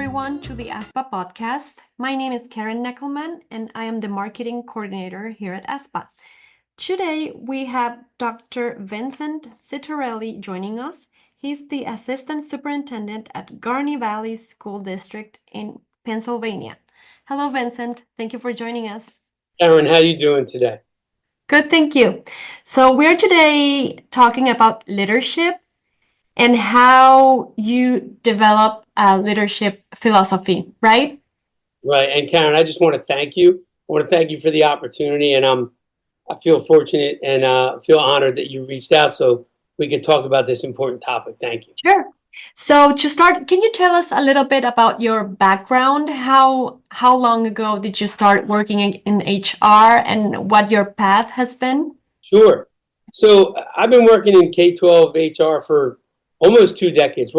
everyone to the AASPA podcast. My name is Karen Neckelman and I am the marketing coordinator here at AASPA. Today we have Dr. Vincent Citarelli joining us. He's the assistant superintendent at Garni Valley School District in Pennsylvania. Hello, Vincent. Thank you for joining us. Karen, how are you doing today? Good, thank you. So we're today talking about leadership and how you develop a leadership philosophy, right? Right. And Karen, I just want to thank you. I want to thank you for the opportunity. And I feel fortunate and feel honored that you reached out so we could talk about this important topic. Thank you. Sure. So to start, can you tell us a little bit about your background? How long ago did you start working in HR and what your path has been? Sure. So I've been working in K-12 HR for almost 2 decades.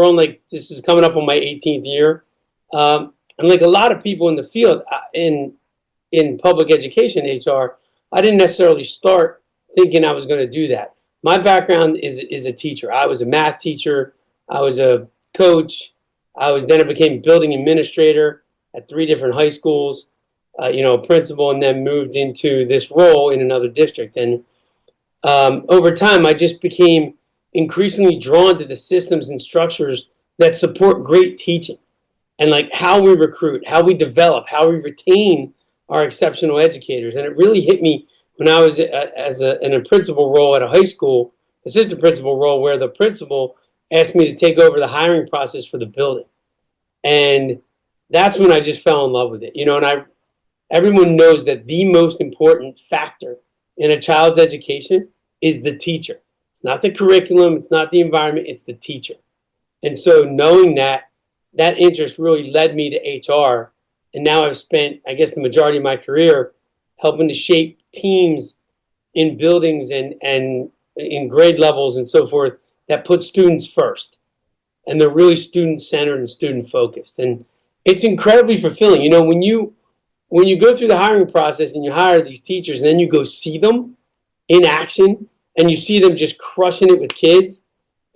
This is coming up on my 18th year. And like a lot of people in the field in public education HR, I didn't necessarily start thinking I was going to do that. My background is a teacher. I was a math teacher. I was a coach. Then I became building administrator at 3 different high schools, a principal, and then moved into this role in another district. And over time, I just became increasingly drawn to the systems and structures that support great teaching and like how we recruit, how we develop, how we retain our exceptional educators. And it really hit me when I was in a principal role at a high school, assistant principal role, where the principal asked me to take over the hiring process for the building. And that's when I just fell in love with it. And everyone knows that the most important factor in a child's education is the teacher. It's not the curriculum, it's not the environment, it's the teacher. And so knowing that interest really led me to HR. And now I've spent, I guess, the majority of my career helping to shape teams in buildings and in grade levels and so forth that put students first. And they're really student-centered and student-focused. And it's incredibly fulfilling. When you go through the hiring process and you hire these teachers and then you go see them in action and you see them just crushing it with kids,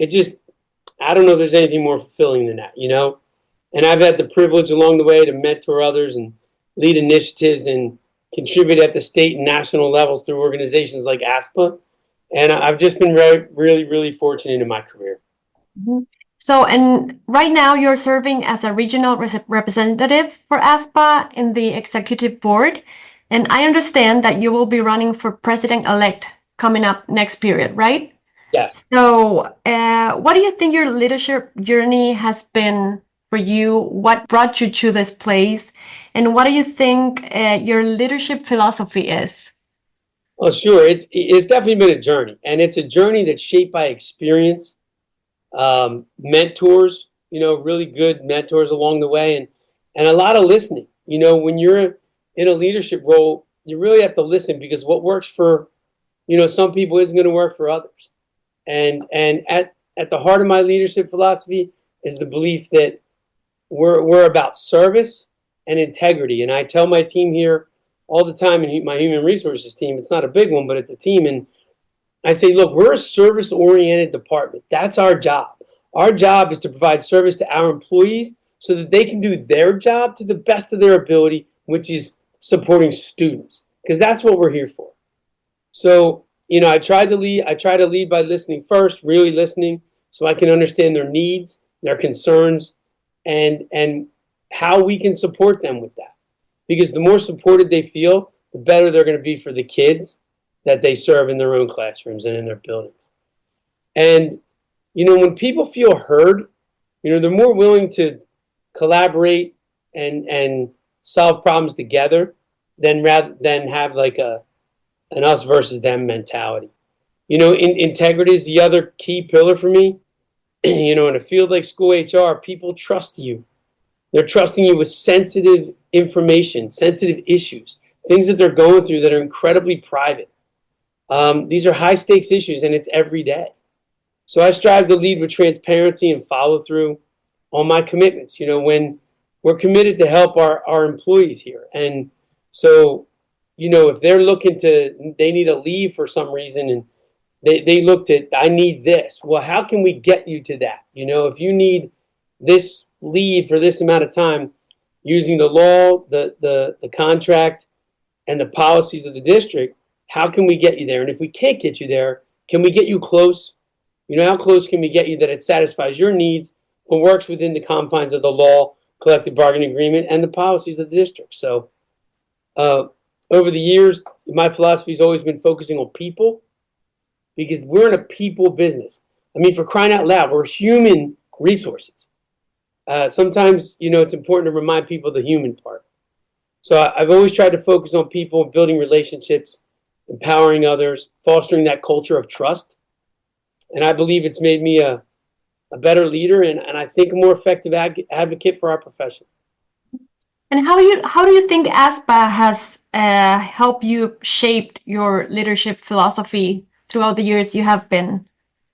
I don't know if there's anything more fulfilling than that, And I've had the privilege along the way to mentor others and lead initiatives and contribute at the state and national levels through organizations like AASPA. And I've just been really, really fortunate in my career. Mm-hmm. So, and right now you're serving as a regional representative for AASPA in the executive board. And I understand that you will be running for president-elect coming up next period, right? Yes. So, what do you think your leadership journey has been for you? What brought you to this place? And what do you think your leadership philosophy is? Oh, sure. It's definitely been a journey. And it's a journey that's shaped by experience, mentors, really good mentors along the way, and a lot of listening. When you're in a leadership role, you really have to listen because what works for, some people isn't going to work for others. And at the heart of my leadership philosophy is the belief that we're about service and integrity. And I tell my team here all the time, and my human resources team, it's not a big one, but it's a team. And I say, look, we're a service-oriented department. That's our job. Our job is to provide service to our employees so that they can do their job to the best of their ability, which is supporting students, because that's what we're here for. So, I try to lead by listening first, really listening, so I can understand their needs, their concerns, and how we can support them with that. Because the more supported they feel, the better they're going to be for the kids that they serve in their own classrooms and in their buildings. And, when people feel heard, they're more willing to collaborate and solve problems together rather than have like an us versus them mentality. Integrity is the other key pillar for me. In a field like school HR, people trust you. They're trusting you with sensitive information, sensitive issues, things that they're going through that are incredibly private. These are high stakes issues and it's every day. So I strive to lead with transparency and follow through on my commitments, when we're committed to help our employees here. And so, if they're they need a leave for some reason and they looked at, I need this. Well, how can we get you to that? If you need this leave for this amount of time using the law, the contract, and the policies of the district. How can we get you there? And if we can't get you there, can we get you close? How close can we get you that it satisfies your needs but works within the confines of the law, collective bargaining agreement, and the policies of the district? So over the years, my philosophy has always been focusing on people, because we're in a people business. I mean, for crying out loud, we're human resources. Sometimes, it's important to remind people the human part. So I've always tried to focus on people, building relationships, empowering others, fostering that culture of trust. And I believe it's made me a better leader and I think a more effective advocate for our profession. And how do you think AASPA has helped you shape your leadership philosophy throughout the years you have been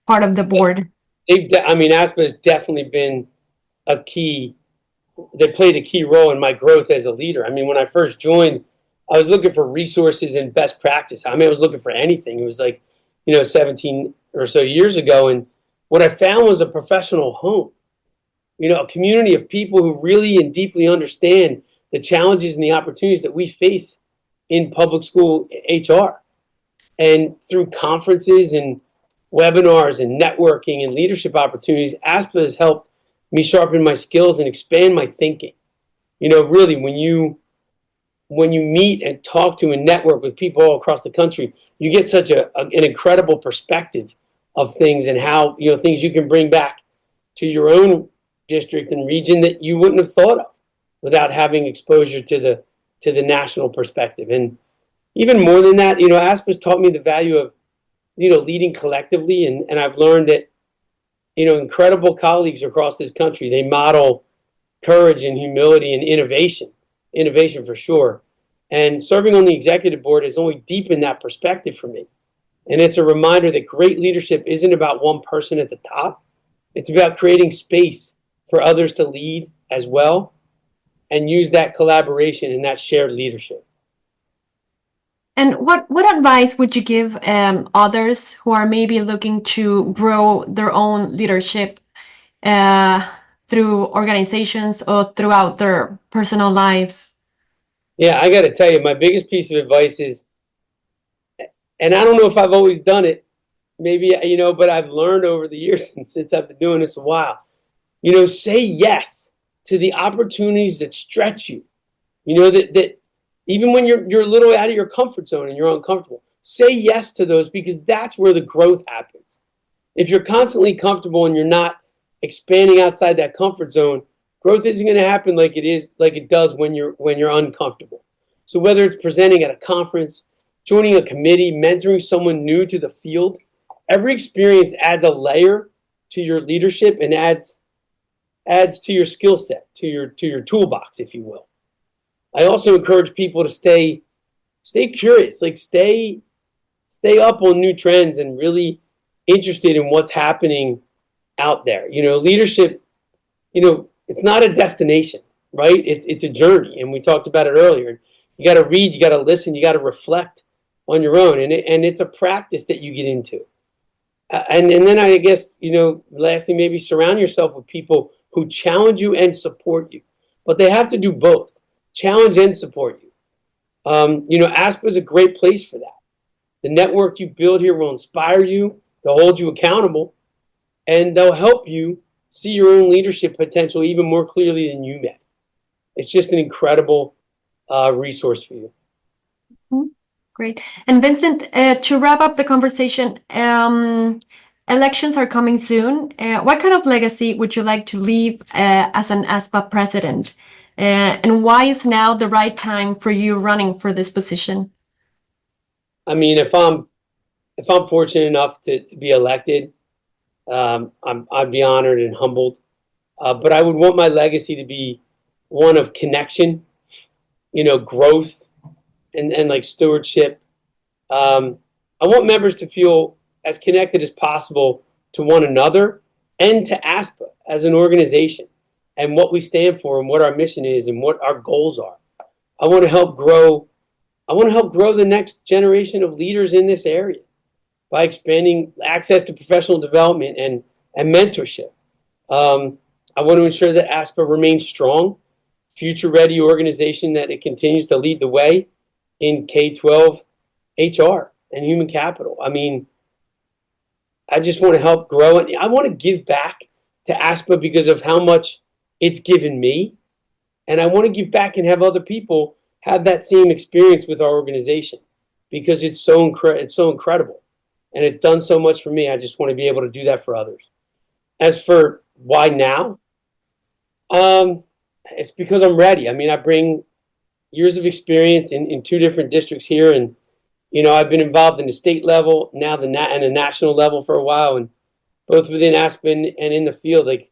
part of the board? AASPA has definitely been they played a key role in my growth as a leader. I mean, when I first joined, I was looking for resources and best practice. I was looking for anything. It was like, 17 or so years ago. And what I found was a professional home, a community of people who really and deeply understand the challenges and the opportunities that we face in public school HR. And through conferences and webinars and networking and leadership opportunities, AASPA has helped me sharpen my skills and expand my thinking. Really, when you meet and talk to and network with people all across the country, you get such an incredible perspective of things and how, things you can bring back to your own district and region that you wouldn't have thought of without having exposure to the national perspective. And even more than that, AASPA's taught me the value of, leading collectively. And I've learned that, incredible colleagues across this country, they model courage and humility and innovation for sure. And serving on the executive board has only deepened that perspective for me. And it's a reminder that great leadership isn't about one person at the top. It's about creating space for others to lead as well and use that collaboration and that shared leadership. And what advice would you give others who are maybe looking to grow their own leadership through organizations or throughout their personal lives? Yeah, I got to tell you, my biggest piece of advice is, and I don't know if I've always done it, maybe, but I've learned over the years since I've been doing this a while, say yes to the opportunities that stretch you, that even when you're a little out of your comfort zone and you're uncomfortable, say yes to those, because that's where the growth happens. If you're constantly comfortable and you're not expanding outside that comfort zone, growth isn't going to happen like it does when you're uncomfortable. So whether it's presenting at a conference, joining a committee, mentoring someone new to the field, every experience adds a layer to your leadership and adds to your skill set, to your toolbox, if you will. I also encourage people to stay curious, stay up on new trends and really interested in what's happening out there. Leadership, it's not a destination, right? It's a journey, and we talked about it earlier. You got to read, you got to listen, you got to reflect on your own, and it's a practice that you get into. And then I guess, lastly, maybe surround yourself with people who challenge you and support you, but they have to do both. Challenge and support you. AASPA is a great place for that. The network you build here will inspire you, they'll hold you accountable, and they'll help you see your own leadership potential even more clearly than you may. It's just an incredible resource for you. Mm-hmm. Great. And Vincent, to wrap up the conversation, elections are coming soon. What kind of legacy would you like to leave as an AASPA president? And why is now the right time for you running for this position? I mean, if I'm fortunate enough to be elected, I'd be honored and humbled. But I would want my legacy to be one of connection, growth, and stewardship. I want members to feel as connected as possible to one another and to AASPA as an organization and what we stand for and what our mission is and what our goals are. I want to help grow the next generation of leaders in this area by expanding access to professional development and mentorship. I want to ensure that AASPA remains strong, future-ready organization, that it continues to lead the way in K-12 HR and human capital. I mean, I just want to help grow it. I want to give back to AASPA because of how much it's given me. And I want to give back and have other people have that same experience with our organization because it's so incredible. And it's done so much for me. I just want to be able to do that for others. As for why now, it's because I'm ready. I mean, I bring years of experience in two different districts here, and I've been involved in the state level, now and the national level for a while, and both within Aspen and in the field, like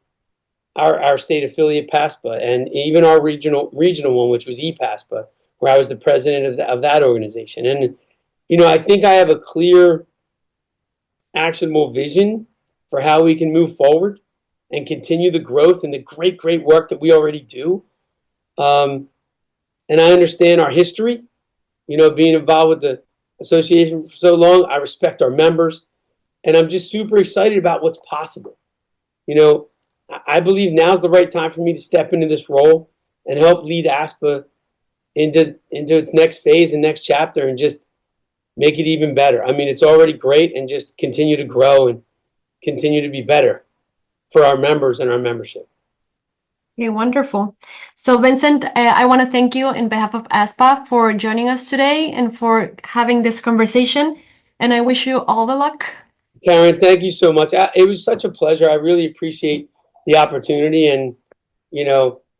our state affiliate PASPA, and even our regional one, which was ePASPA, where I was the president of that organization. And I think I have a clear, actionable vision for how we can move forward and continue the growth and the great work that we already do. And I understand our history, being involved with the association for so long. I respect our members, and I'm just super excited about what's possible. I believe now's the right time for me to step into this role and help lead AASPA into its next phase and next chapter and just make it even better. I mean, it's already great, and just continue to grow and continue to be better for our members and our membership. Okay, wonderful. So Vincent, I want to thank you in behalf of AASPA for joining us today and for having this conversation. And I wish you all the luck. Karen, thank you so much. It was such a pleasure. I really appreciate the opportunity, and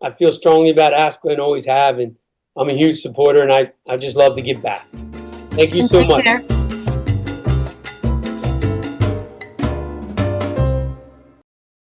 I feel strongly about AASPA and always have, and I'm a huge supporter, and I just love to give back. Thank you so much. Take care.